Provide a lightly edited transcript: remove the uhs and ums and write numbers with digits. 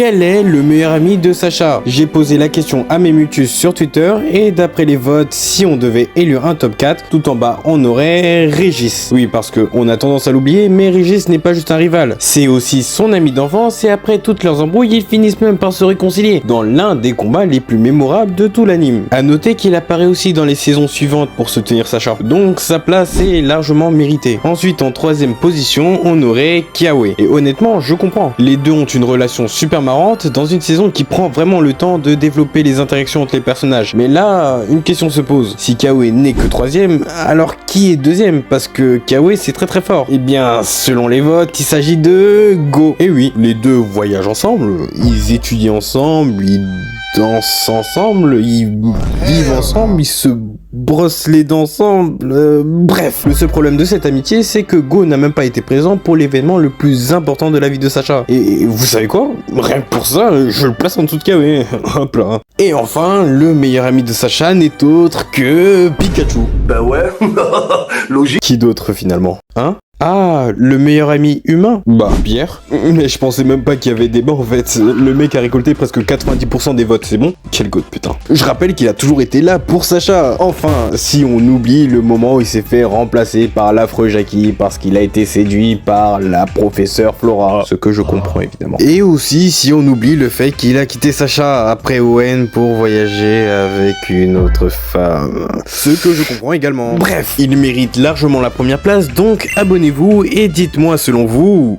quel est le meilleur ami de Sacha? J'ai posé la question à mes mutus sur Twitter et d'après les votes, si on devait élire un top 4, tout en bas on aurait Régis. Oui, parce qu'on a tendance à l'oublier, mais Régis n'est pas juste un rival, c'est aussi son ami d'enfance et après toutes leurs embrouilles, ils finissent même par se réconcilier dans l'un des combats les plus mémorables de tout l'anime. A noter qu'il apparaît aussi dans les saisons suivantes pour soutenir Sacha, donc sa place est largement méritée. Ensuite, en troisième position, on aurait Kiawe. Et honnêtement, je comprends. Les deux ont une relation super marrante dans une saison qui prend vraiment le temps de développer les interactions entre les personnages. Mais là, une question se pose. Si Kiawe n'est que troisième, alors qui est deuxième? Parce que Kiawe c'est très très fort. Eh bien, selon les votes, il s'agit de Go. Et oui, les deux voyagent ensemble, ils étudient ensemble, ils dansent ensemble, ils vivent ensemble, ils se brossent les dents ensemble, bref. Le seul problème de cette amitié, c'est que Go n'a même pas été présent pour l'événement le plus important de la vie de Sacha. Et vous savez quoi? Rien que pour ça, je le place en dessous de Kiawe. Hop là. Et enfin, le meilleur ami de Sacha n'est autre que Pikachu. Bah ouais, logique. Qui d'autre finalement? Hein? Ah, le meilleur ami humain? Bah, Pierre. Mais je pensais même pas qu'il y avait débat en fait. Le mec a récolté presque 90% des votes, c'est bon? Quel goût, putain. Je rappelle qu'il a toujours été là pour Sacha. Enfin, si on oublie le moment où il s'est fait remplacer par l'affreux Jackie parce qu'il a été séduit par la professeure Flora. Ce que je comprends évidemment. Et aussi, si on oublie le fait qu'il a quitté Sacha après Owen pour voyager avec une autre femme. Ce que je comprends également. Bref, il mérite largement la première place, donc abonnez-vous et dites-moi selon vous